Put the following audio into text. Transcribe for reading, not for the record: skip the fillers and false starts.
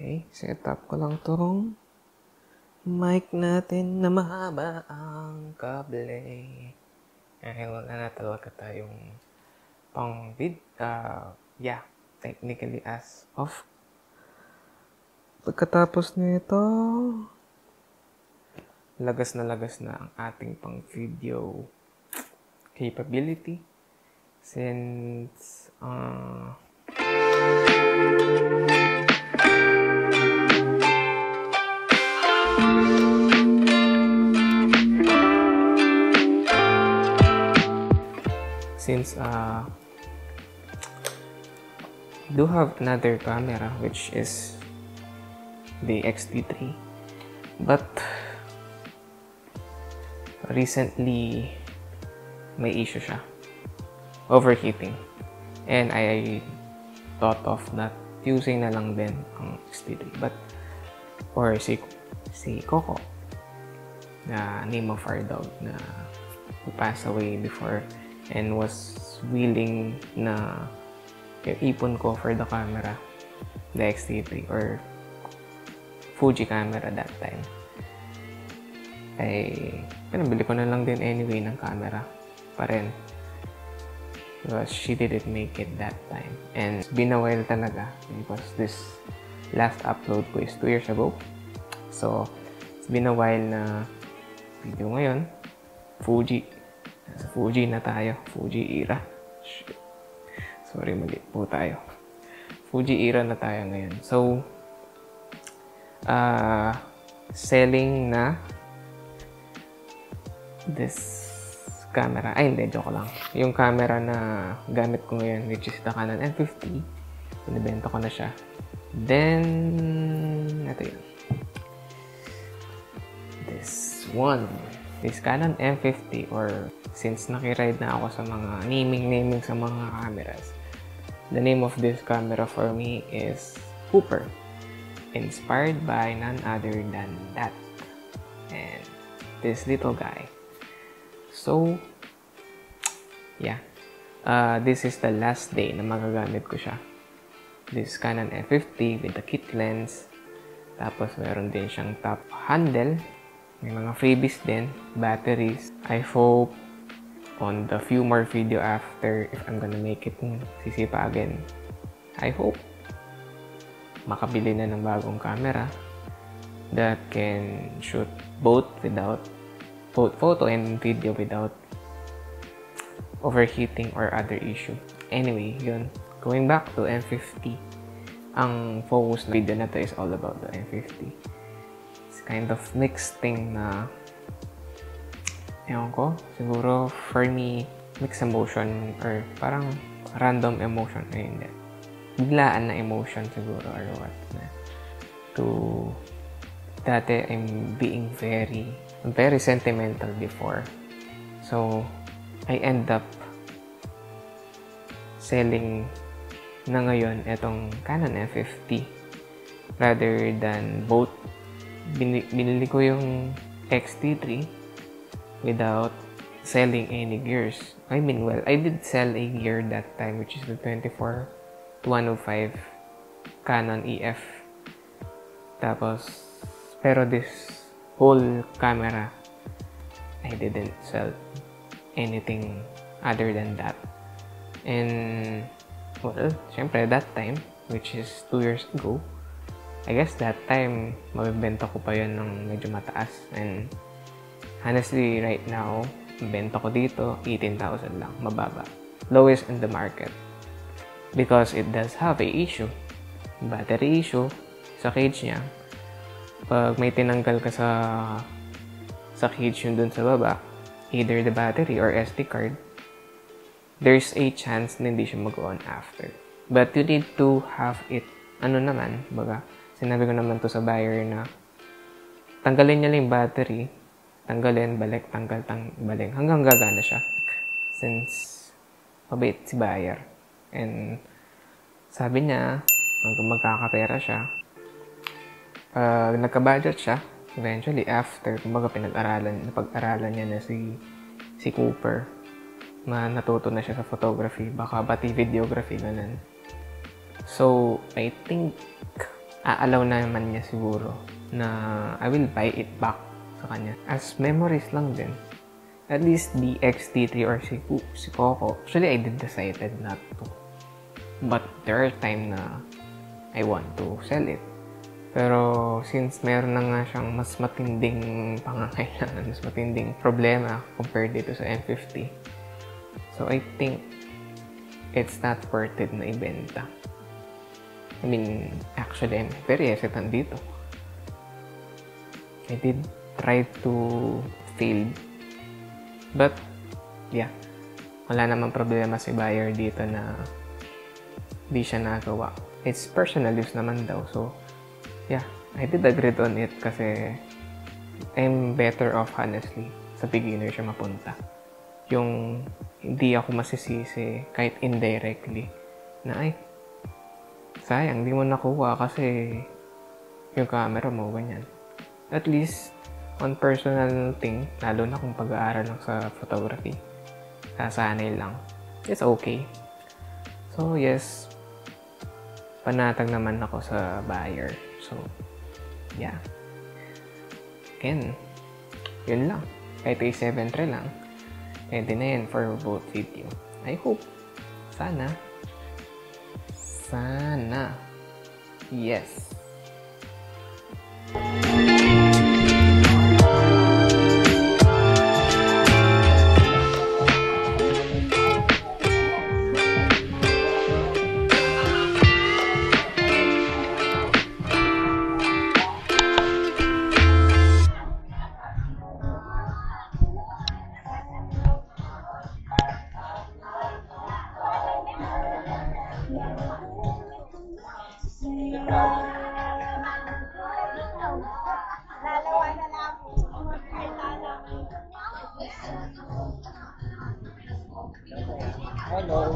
Okay, set up ko lang tong mic natin na mahaba ang kable. Dahil wala na talaga tayong technically as of. Pagkatapos nito, lagas na ang ating pang video capability. Since, I do have another camera which is the X-T3, but recently may issue siya, overheating, and I thought of not using na lang din ang X-T3, or si Coco, na name of our dog na who passed away before and was willing na ipon ko for the camera, the X-T3 or Fuji camera that time. Ay pinabili ko na lang din anyway ng camera pa rin, because she didn't make it that time, and it's been a while talaga because this last upload ko is 2 years ago, so it's been a while na video. Ngayon Fuji na tayo. Fuji era. Shit. Sorry, mali po tayo. Fuji era na tayo ngayon. So, selling na this camera. Ay, hindi. Joke lang. Yung camera na gamit ko ngayon, which is the Canon M50. Binibenta ko na siya. Then, ito yun. This one. This Canon M50, or since nakiride na ako sa mga naming sa mga cameras, the name of this camera for me is Cooper, inspired by none other than that, and this little guy. So, yeah, this is the last day na magagamit ko siya. This Canon M50 with the kit lens, tapos meron din siyang top handle. May mga freebies din, batteries. I hope on the few more video after, if I'm gonna make it sisipagin, I hope makabili na ng bagong camera that can shoot both photo and video without overheating or other issue. Anyway, yun. Going back to M50, ang focus video na to is all about the M50. Kind of mixed thing na, ewan ko, siguro for me, mixed emotion or parang random emotion, ay hindi, biglaan na emotion siguro or what na. Dati I'm being very sentimental before, so I end up selling na ngayon itong Canon M50 rather than both. Binili ko yung X-T3 without selling any gears. I mean, well, I did sell a gear that time, which is the 24-105 Canon EF. Tapos, pero this whole camera, I didn't sell anything other than that. And, well, syempre that time, which is 2 years ago, I guess that time, mabibenta ko pa yun ng medyo mataas. And honestly, right now, benta ko dito, 18,000 lang, mababa. Lowest in the market. Because it does have a issue. Battery issue sa cage niya. Pag may tinanggal ka sa cage yun dun sa baba, either the battery or SD card, there's a chance na hindi siya mag-on after. But you need to have it, sinabi ko naman to sa buyer na tanggalin niya lang yung battery, tanggalin, balik, tanggal, balik, hanggang gagana siya. Since mabait si buyer. And sabi niya, hanggang magkakapera siya, nagka-budget siya, eventually after, napag-aralan niya na si Cooper, natuto na siya sa photography, baka pati videography, ganun. So, I think aalaw naman niya siguro na I will buy it back sa kanya. As memories lang din. At least the XT3 or si Coco. Actually, I did decided not to. But there are time na I want to sell it. Pero since meron na nga siyang mas matinding pangangailangan, mas matinding problema compared dito sa M50. So I think it's not worth it na ibenta. I mean, actually, I'm very hesitant dito. I did try to fail. But, yeah. Wala namang problema si buyer dito na di siya nagawa. It's personal use naman daw. So, yeah. I did agree on it kasi I'm better off, honestly, sa beginner siya mapunta. Yung hindi ako masisisi kahit indirectly na ay, sayang, di mo nakuha kasi yung camera mo, ganyan. At least, on personal thing, lalo na kung pag-aaral lang sa photography, sasanay lang, it's okay. So, yes, panatag naman ako sa buyer. So, yeah. Again, yun lang. Kahit A7 III lang, pwede na yan for both video. I hope, sana, yes. Hello.